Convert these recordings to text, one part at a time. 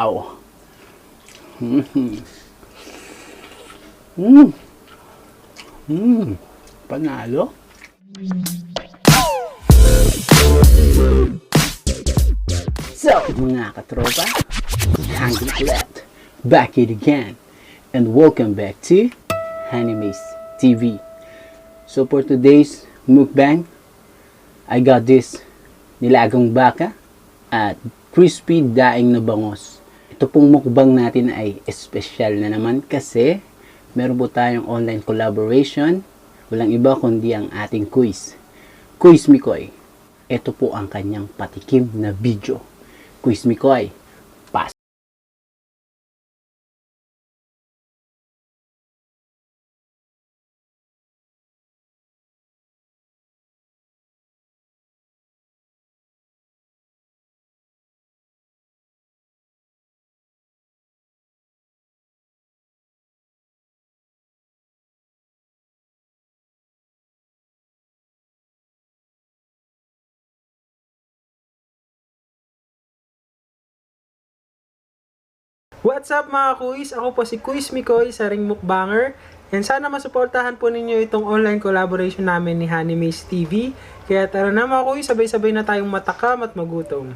Wow! Panalo. So, mga katropa, hanggang ulit. Back it again. And welcome back to Animes TV. So, for today's mukbang, I got this nilagang baka at crispy daing na bangos. Ito pong mukbang natin ay espesyal na naman kasi meron po tayong online collaboration. Walang iba kundi ang ating quiz. Quiz Mikoy. Ito po ang kanyang patikim na video. Quiz Mikoy. Pass. What's up mga kuis? Ako po si Quiz Mikoy, sa ring mukbanger. And sana masuportahan po ninyo itong online collaboration namin ni Animes TV. Kaya tara na mga kuis, sabay-sabay na tayong matakam at magutom.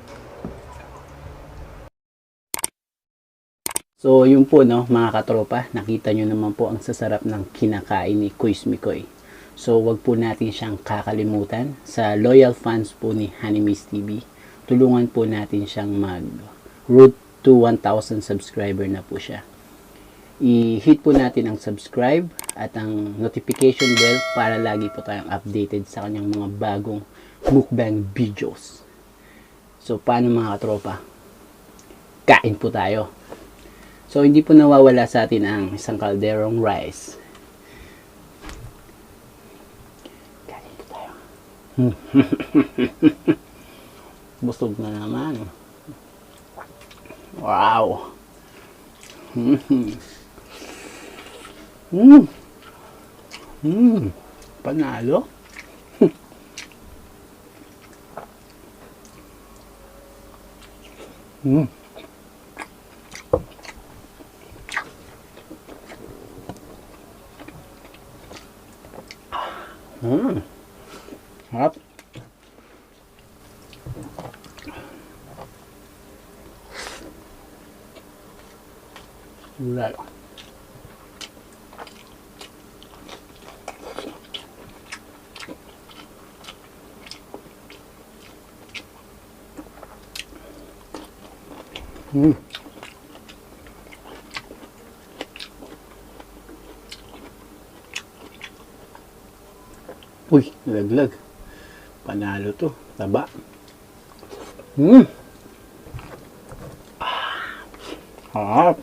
So, yun po no, mga katropa. Nakita nyo naman po ang sasarap ng kinakain ni Quiz Mikoy. So, wag po natin siyang kakalimutan. Sa loyal fans po ni Animes TV, tulungan po natin siyang mag-route to 1,000 subscriber na po siya. I-hit po natin ang subscribe at ang notification bell para lagi po tayong updated sa kanyang mga bagong mukbang videos. So, paano mga katropa? Kain po tayo. So, hindi po nawawala sa atin ang isang kalderong rice. Kain po tayo. Busog na naman. Wow! Panalo? Harap. Bulalo. Uy, nalaglag. Panalo to. Taba. Harap.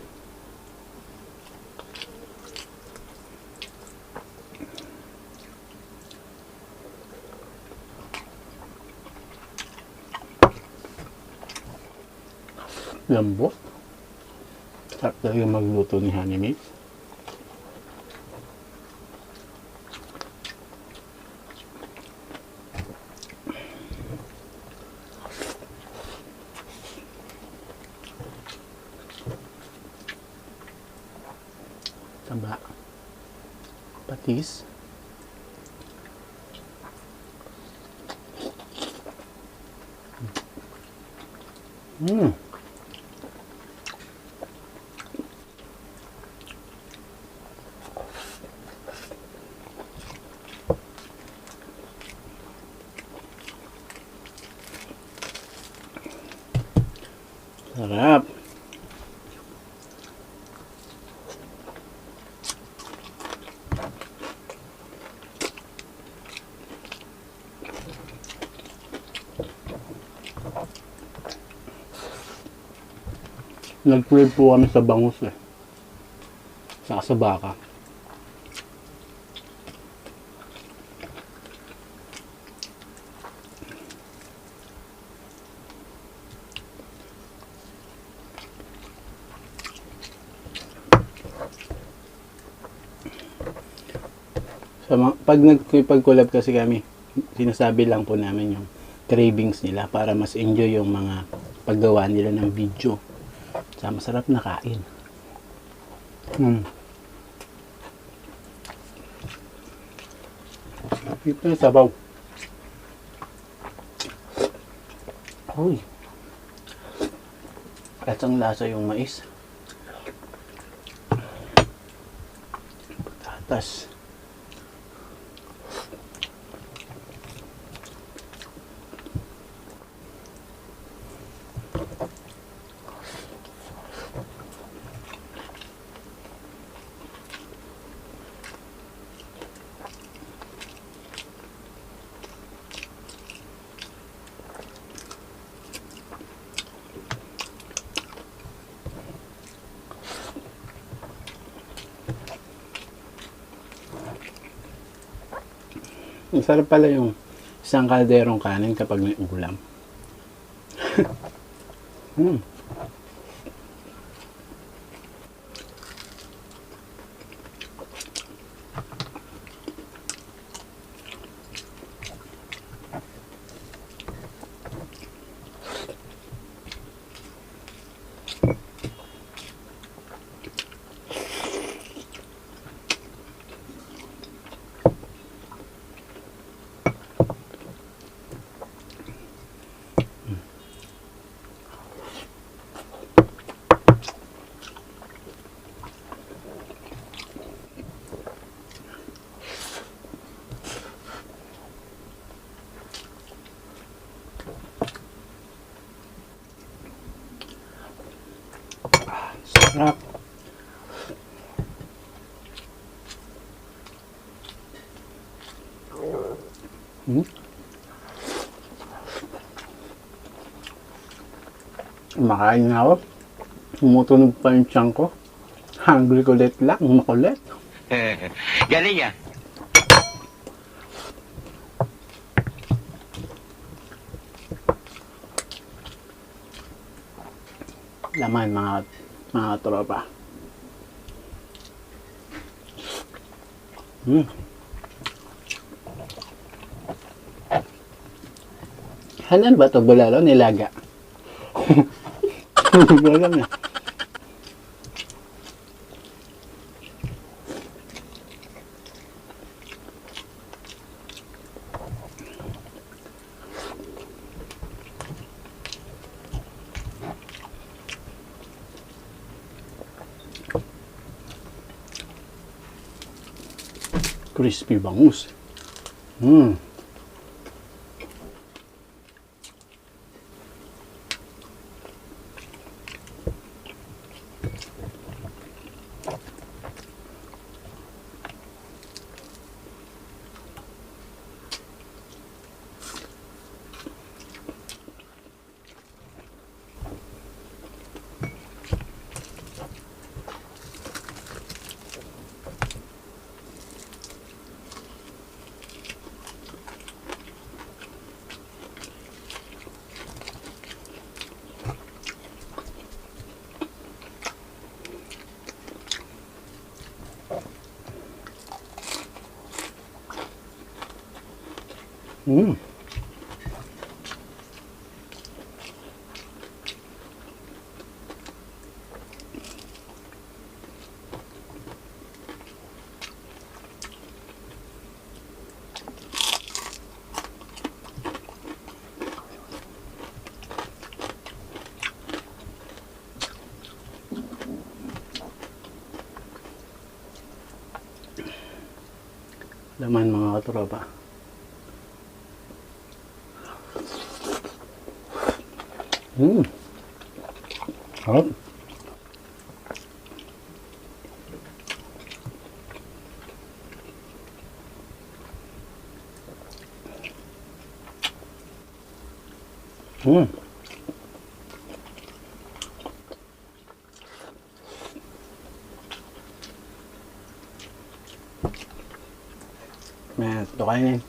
Lambot. Sarap talaga magluto ni Animes. Taba. Patis. Sarap. Nag-crave po kami sa bangus eh. Saka sa baka. Pag nagpag-collab kasi kami, sinasabi lang po namin yung cravings nila para mas enjoy yung mga paggawa nila ng video. sa masarap na kain. Ito yung sabaw. Uy. Lasang lasa yung mais. Patatas. Masarap pala yung isang kalderong kanin kapag may ulam. Sarap. Makain na ako. Tumutunog pa yung tiyan ko. Hungry kulit lang. Makulit. Galing yan. Laman mga tropa. Hanan ba ito? Bulalo? Nilaga? Hindi alam na. Crispy bangus. Laman mga katropa. Harap. Nah, ito kainin.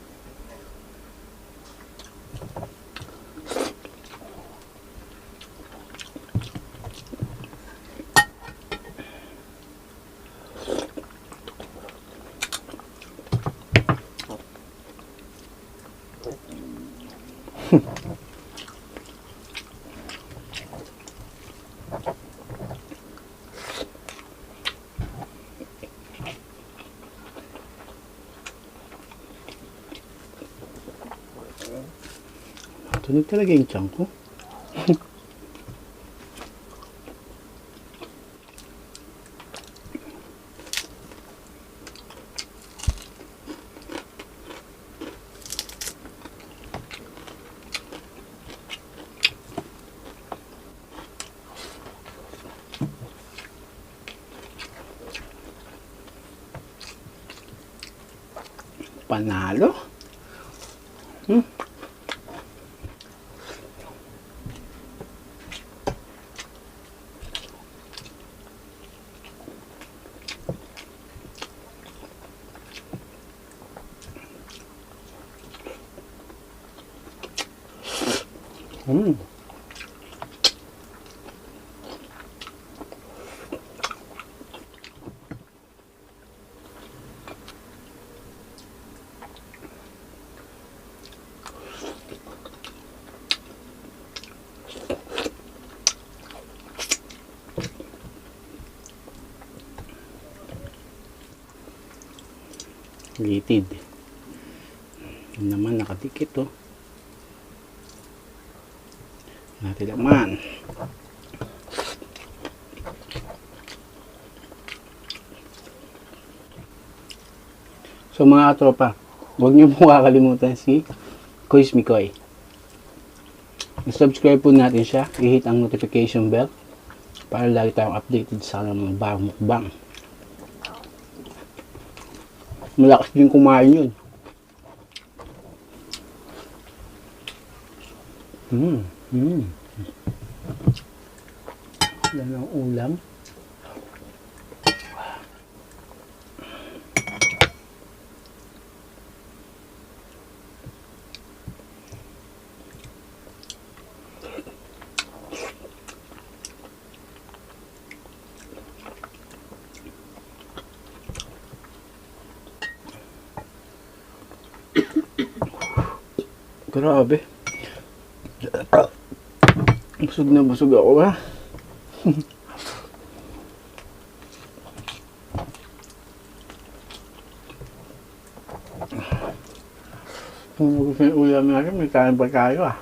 Tunog talaga yung tiyan ko. Panalo. Litid. Yun naman nakadikit oh. Natin naman. So mga tropa, huwag niyo po kakalimutan si Kuis Mikoy. I-subscribe po natin siya, i-hit ang notification bell para lagi tayong updated sa mga bagong mukbang. Malakas din kumain yun. Yan ang ulam. Grabe. Busog na busog ako ha. Kung gusto yung ulam natin, may kain pa tayo ah.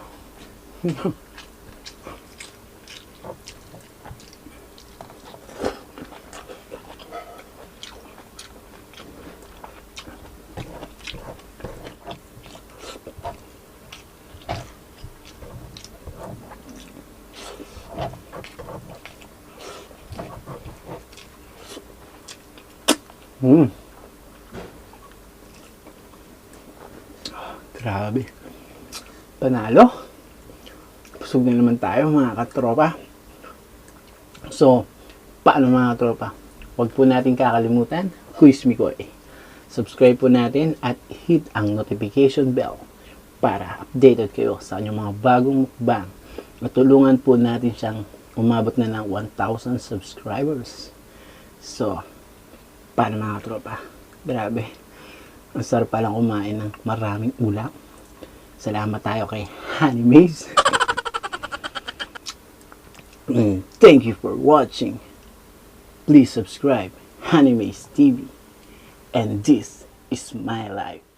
Grabe. Panalo. Busog na naman tayo mga katropa. So, paano mga katropa? Huwag po natin kakalimutan, Kuis Mikoy. Subscribe po natin at hit ang notification bell para updated kayo sa inyong mga bagong mukbang. Matulungan po natin siyang umabot na ng 1,000 subscribers. So, paano mga katropa? Grabe. Ang sarap palang kumain ng maraming ulam. Salamat tayo kay Honey Maze. Thank you for watching. Please subscribe Honey Maze TV. And this is my life.